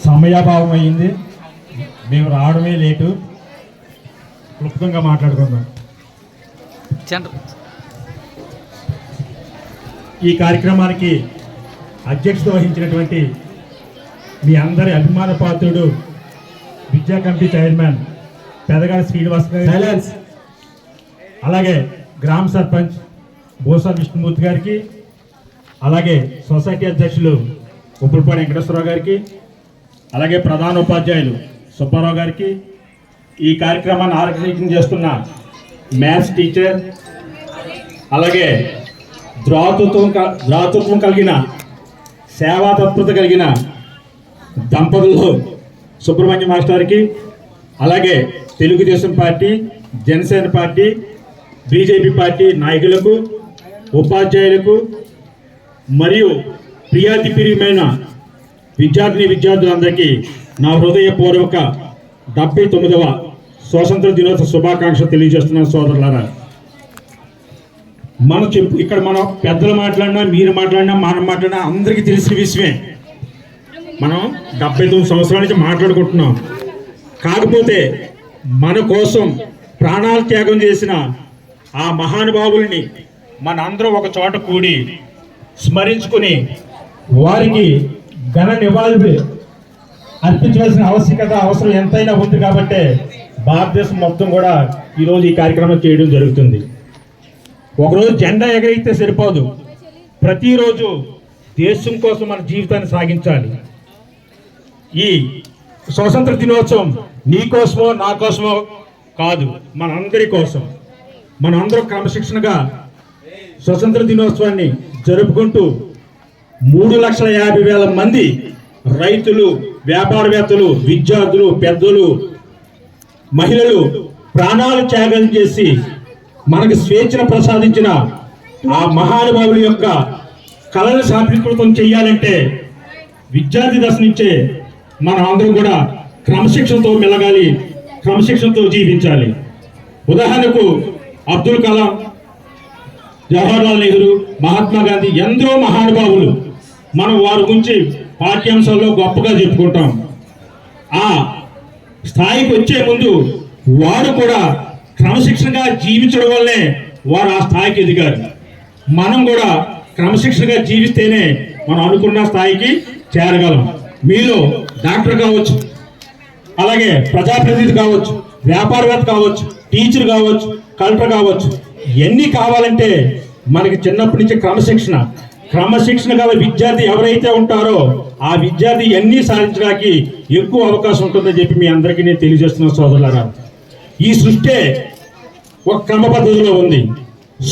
సమయాభావం అయింది, మేము రావడమే లేటు. క్లుప్తంగా మాట్లాడుకుందాం. ఈ కార్యక్రమానికి అధ్యక్షత వహించినటువంటి మీ అందరి అభిమాన పాత్రుడు విద్యా కమిటీ చైర్మన్ పెదగాడి శ్రీనివాస్ గారు, అలాగే గ్రామ సర్పంచ్ బోసా విష్ణుమూర్తి గారికి, అలాగే సొసైటీ అధ్యక్షులు ఉప్పులపాటి వెంకటేశ్వరరావు గారికి, అలాగే ప్రధాన ఉపాధ్యాయులు సుబ్బారావు గారికి, ఈ కార్యక్రమాన్ని ఆర్గనైజింగ్ చేస్తున్న మ్యాథ్స్ టీచర్, అలాగే ద్రాతృత్వం కలిగిన సేవా తత్పరత కలిగిన దంపతులు సుబ్రహ్మణ్య మాస్టర్కి, అలాగే Telugu Desam party, Janasena party, BJP party నాయకులకు, ఉపాధ్యాయులకు మరియు ప్రియాతిప్రియమైన విద్యార్థులందరికీ నా హృదయపూర్వక 79వ స్వాతంత్ర దినోత్సవ శుభాకాంక్షలు తెలియజేస్తున్నాను సోదరులారా. ఇక్కడ మనం పెద్దలు మాట్లాడినా, మీరు మాట్లాడినా, మనం మాట్లాడినా అందరికీ తెలిసిన విషయమే. మనం 79 సంవత్సరాల నుంచి మాట్లాడుకుంటున్నాం. కాకపోతే మన కోసం ప్రాణాలు త్యాగం చేసిన ఆ మహానుభావుల్ని మన అందరం ఒక చోట కూడి స్మరించుకుని వారికి ఘన నివాళులు అర్పించవలసిన అవసరం ఎంతైనా ఉంది. కాబట్టి భారతదేశం మొత్తం కూడా ఈరోజు ఈ కార్యక్రమం చేయడం జరుగుతుంది. ఒకరోజు జెండా ఎగరైతే సరిపోదు, ప్రతిరోజు దేశం కోసం మన జీవితాన్ని సాగించాలి. ఈ స్వాతంత్ర దినోత్సవం నీ కోసమో నా కోసమో కాదు, మనందరి కోసం. మనందరం క్రమశిక్షణగా స్వతంత్ర దినోత్సవాన్ని జరుపుకుంటూ 3,50,000 మంది రైతులు, వ్యాపారవేత్తలు, విద్యార్థులు, పెద్దలు, మహిళలు ప్రాణాలు త్యాగం చేసి మనకు స్వేచ్ఛను ప్రసాదించిన ఆ మహానుభావుల యొక్క కళను సాఫీకృతం చేయాలంటే విద్యార్థి దశ నుంచే మనం అందరం కూడా క్రమశిక్షణతో మెలగాలి, క్రమశిక్షణతో జీవించాలి. ఉదాహరణకు అబ్దుల్ కలాం, జవహర్లాల్ నెహ్రూ, మహాత్మా గాంధీ ఎందరో మహానుభావులు మనం వారి గురించి పాఠ్యాంశాల్లో గొప్పగా చెప్పుకుంటాం. ఆ స్థాయికి వచ్చే ముందు వారు కూడా క్రమశిక్షణగా జీవించడం వల్లే వారు ఆ స్థాయికి ఎదిగారు. మనం కూడా క్రమశిక్షణగా జీవిస్తేనే మనం అనుకున్న స్థాయికి చేరగలం. మీలో డాక్టర్ కావచ్చు, అలాగే ప్రజాప్రతినిధి కావచ్చు, వ్యాపారవేత్త కావచ్చు, టీచర్ కావచ్చు, కలెక్టర్ కావచ్చు. ఎన్ని కావాలంటే మనకి చిన్నప్పటి నుంచి క్రమశిక్షణ గల విద్యార్థి ఎవరైతే ఉంటారో ఆ విద్యార్థి ఎన్ని సాధించడానికి ఎక్కువ అవకాశం ఉంటుందని చెప్పి మీ అందరికీ నేను తెలియజేస్తున్నాను సోదరులారా. ఈ సృష్టి ఒక క్రమ పద్ధతిలో ఉంది.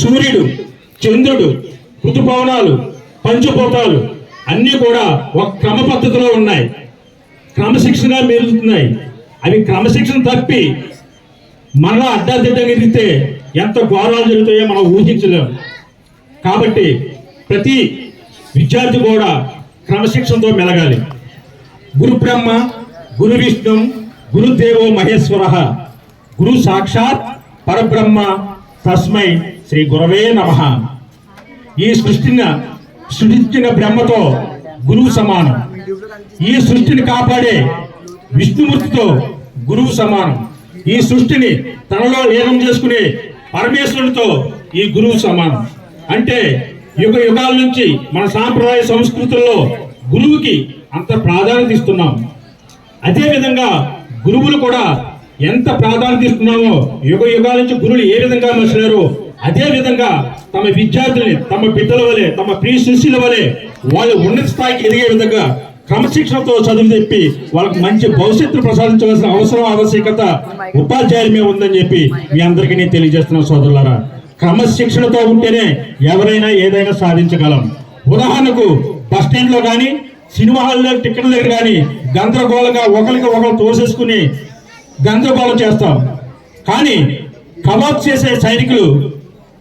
సూర్యుడు, చంద్రుడు, ఋతుపవనాలు, పంచభూతాలు అన్నీ కూడా ఒక క్రమ పద్ధతిలో ఉన్నాయి, క్రమశిక్షణగా మెరుగుతున్నాయి. అవి క్రమశిక్షణ తప్పి మరలా అడ్డాదిడ్డంగా ఎదిగితే ఎంత ఘోరాలు జరుగుతాయో మనం ఊహించలేము. కాబట్టి ప్రతి విద్యార్థి కూడా క్రమశిక్షణతో మెలగాలి. గురు బ్రహ్మ, గురు విష్ణు, గురుదేవో మహేశ్వర, గురు సాక్షాత్ పరబ్రహ్మ, తస్మై శ్రీ గురవే నమః. ఈ సృష్టించిన బ్రహ్మతో గురువు సమానం. ఈ సృష్టిని కాపాడే విష్ణుమూర్తితో గురువు సమానం. ఈ సృష్టిని తనలో లీనం చేసుకునే పరమేశ్వరుడితో ఈ గురువు సమానం. అంటే యుగ యుగాల నుంచి మన సాంప్రదాయ సంస్కృతుల్లో గురువుకి అంత ప్రాధాన్యత ఇస్తున్నాం. అదేవిధంగా గురువులు కూడా ఎంత ప్రాధాన్యత ఇస్తున్నామో, యుగ యుగాల నుంచి గురువులు ఏ విధంగా మర్చినారో అదే విధంగా తమ విద్యార్థుల్ని తమ బిడ్డల వలె, తమ ప్రియ శిష్యుల వలె వాళ్ళు ఉన్నత స్థాయికి ఎదిగే విధంగా క్రమశిక్షణతో చదువు చెప్పి వాళ్ళకి మంచి భవిష్యత్తును ప్రసాదించవలసిన ఆవశ్యకత ఉపాధ్యాయుల మీద ఉందని చెప్పి మీ అందరికీ నేను తెలియజేస్తున్నాను సోదరులారా. క్రమశిక్షణతో ఉంటేనే ఎవరైనా ఏదైనా సాధించగలం. ఉదాహరణకు బస్ స్టాండ్ లో కానీ, సినిమా హాల్లో టికెట్ల దగ్గర కానీ గందరగోళంగా ఒకరికి ఒకరు తోసేసుకుని గందరగోళం చేస్తాం. కానీ కబాబ్ చేసే సైనికులు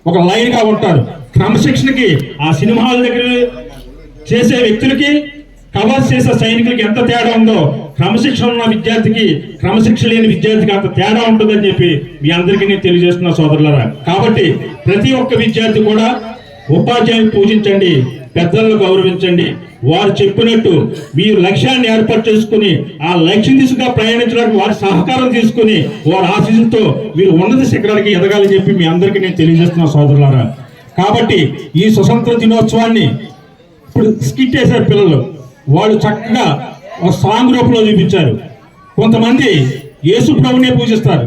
ఒక లైన్ గా ఉంటారు. క్రమశిక్షణకి ఆ సినిమా హాల్ దగ్గర చేసే వ్యక్తులకి, కబాబ్ చేసే సైనికులకి ఎంత తేడా ఉందో క్రమశిక్షణ ఉన్న విద్యార్థికి, క్రమశిక్షణ లేని విద్యార్థికి అంత తేడా ఉంటుందని చెప్పి మీ అందరికీ నేను తెలియజేస్తున్నా సోదరులారా. కాబట్టి ప్రతి ఒక్క విద్యార్థి కూడా ఉపాధ్యాయుని పూజించండి, పెద్దలను గౌరవించండి. వారు చెప్పినట్టు మీరు లక్ష్యాన్ని ఏర్పాటు చేసుకుని ఆ లక్ష్యం దిశగా ప్రయాణించడానికి వారి సహకారం తీసుకుని వారి ఆశీస్సులతో మీరు ఉన్నత శిఖరాలకి ఎదగాలని చెప్పి మీ అందరికీ నేను తెలియజేస్తున్నా సోదరులారా. కాబట్టి ఈ స్వతంత్ర దినోత్సవాన్ని ఇప్పుడు స్కిట్ చేశారు పిల్లలు, వాళ్ళు చక్కగా ఒక సాంగ్ రూపంలో చూపించారు. కొంతమంది యేసు ప్రభునే పూజిస్తారు,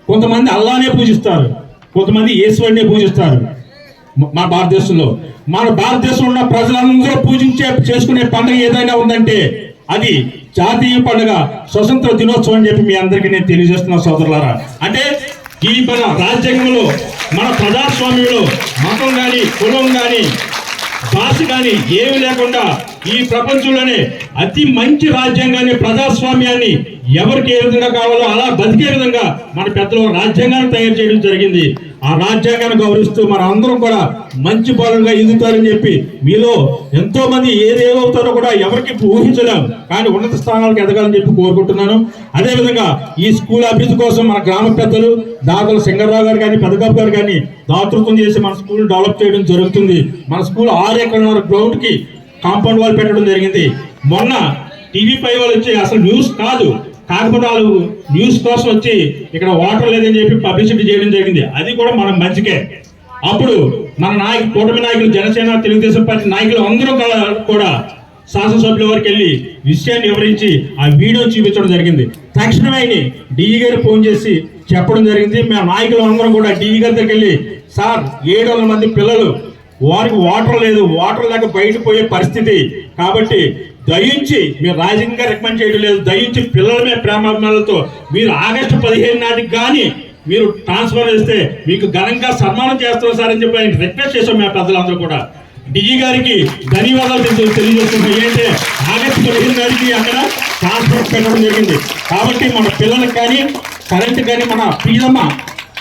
కొంతమంది అల్లానే పూజిస్తారు, కొంతమంది యేసువన్నే పూజిస్తారు. మన భారతదేశంలో ఉన్న ప్రజలందరూ చేసుకునే పండుగ ఏదైనా ఉందంటే అది జాతీయ పండుగ స్వతంత్ర దినోత్సవం అని చెప్పి మీ అందరికీ నేను తెలియజేస్తున్నా సోదరులారా. అంటే ఈ మన రాజ్యాంగంలో మన ప్రజాస్వామ్యంలో మతం కానీ కులం కానీ భాష కానీ ఏమి లేకుండా ఈ ప్రపంచంలోనే అతి మంచి రాజ్యాంగాన్ని ప్రజాస్వామ్యాన్ని ఎవరికి ఏ విధంగా కావాలో అలా బతికే విధంగా మన పెద్దలు రాజ్యాంగాన్ని తయారు చేయడం జరిగింది. ఆ రాజ్యాంగాన్ని గౌరవిస్తూ మన అందరం కూడా మంచి పౌరులుగా ఎదుగుతారని చెప్పి మీలో ఎంతో మంది ఏదేమవుతారో కూడా ఎవరికి ఊహించలేం, కానీ ఉన్నత స్థానాలకు ఎదగాలని చెప్పి కోరుకుంటున్నాను. అదేవిధంగా ఈ స్కూల్ అభివృద్ధి కోసం మన గ్రామ పెద్దలు దాతల సింగర్రావు గారు కానీ పెద్దబాబు గారు కానీ దాతృత్వం చేసి మన స్కూల్ డెవలప్ చేయడం జరుగుతుంది. మన స్కూల్ 6 ఎకరాల గ్రౌండ్ కి కాంపౌండ్ వాల్ పెట్టడం జరిగింది. మొన్న టీవీ పై వాళ్ళు వచ్చి అసలు న్యూస్ కాదు, కాకపోతే వాళ్ళు న్యూస్ కోసం వచ్చి ఇక్కడ వాటర్ లేదని చెప్పి పబ్లిసిటీ చేయడం జరిగింది. అది కూడా మనం మంచికే. అప్పుడు మన కూటమి నాయకులు, జనసేన, తెలుగుదేశం పార్టీ నాయకులు అందరూ కూడా శాసనసభ్యుల వరకు వెళ్ళి విషయాన్ని వివరించి ఆ వీడియో చూపించడం జరిగింది. తక్షణమే డిఈ గారు ఫోన్ చేసి చెప్పడం జరిగింది. మేము నాయకులు అందరం కూడా డిఈ గారి దగ్గరికి వెళ్ళి, సార్ 700 మంది పిల్లలు, వారికి వాటర్ లేదు, వాటర్ లేక బయట పోయే పరిస్థితి, కాబట్టి దయించి మీరు రాజకీయంగా రికమెండ్ చేయడం లేదు, దయించి పిల్లల మీద ప్రేమాభిమానాలతో మీరు ఆగస్టు 15 నాటికి కానీ మీరు ట్రాన్స్ఫర్ చేస్తే మీకు ఘనంగా సన్మానం చేస్తాం సార్ అని చెప్పి ఆయన రిక్వెస్ట్ చేసాం. మేము పెద్దలందరూ కూడా డిఈ గారికి ధన్యవాదాలు తెలియజేస్తున్నాం. ఏంటంటే ఆగస్టు 15 నాటికి అక్కడ ట్రాన్స్ఫర్ పెట్టడం జరిగింది. కాబట్టి మన పిల్లలకు కానీ కరెంట్ కానీ మన పీఎం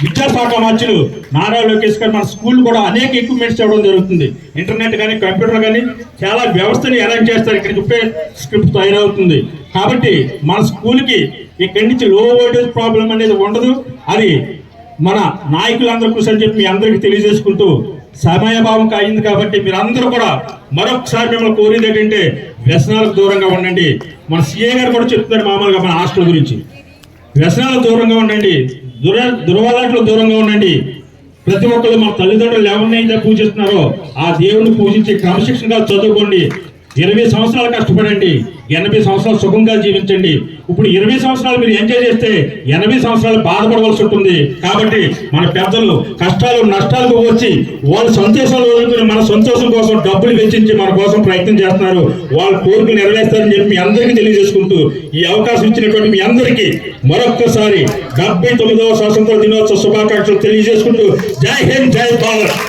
విద్యాశాఖ మంత్రులు నారా లోకేష్ గారు మన స్కూల్ కూడా అనేక ఎక్విప్మెంట్స్ ఇవ్వడం జరుగుతుంది. ఇంటర్నెట్ కానీ కంప్యూటర్ కానీ చాలా వ్యవస్థని అరేంజ్ చేస్తారు. ఇక్కడ చెప్పే స్క్రిప్ట్ తయారవుతుంది. కాబట్టి మన స్కూల్కి ఇక్కడి నుంచి లో వోల్టేజ్ ప్రాబ్లం అనేది ఉండదు. అది మన నాయకులందరూ కూర్చొని చెప్పి మీ అందరికీ తెలియజేసుకుంటూ సమయభావం అయింది కాబట్టి మీరందరూ కూడా మరొకసారి మిమ్మల్ని కోరేది ఏంటంటే వ్యసనాలకు దూరంగా ఉండండి. మన సిఏ గారు కూడా చెప్తున్నారు మామూలుగా మన హాస్టల్ గురించి, వ్యసనాలకు దూరంగా ఉండండి, దురలవాట్లకు దూరంగా ఉండండి. ప్రతి ఒక్కరు మన తల్లిదండ్రులు ఎవరినైతే పూజిస్తున్నారో ఆ దేవుని పూజించి క్రమశిక్షణగా చదువుకోండి. 20 సంవత్సరాలు కష్టపడండి, 80 సంవత్సరాలు సుఖంగా జీవించండి. ఇప్పుడు 20 సంవత్సరాలు మీరు ఎంజాయ్ చేస్తే 80 సంవత్సరాలు బాధపడవలసి ఉంటుంది. కాబట్టి మన పెద్దలు కష్టాలు నష్టాలకు వచ్చి వాళ్ళు సంతోషాలు వదులుకుని మన సంతోషం కోసం డబ్బులు వెచ్చించి మన కోసం ప్రయత్నం చేస్తున్నారు. వాళ్ళ కోరికలు నెరవేర్స్తారని చెప్పి మీ అందరికీ తెలియజేసుకుంటూ ఈ అవకాశం ఇచ్చినటువంటి మీ అందరికీ మరొక్కసారి 79వ స్వాతంత్ర దినోత్సవ శుభాకాంక్షలు తెలియజేసుకుంటూ జై హింద్, జై భారత్.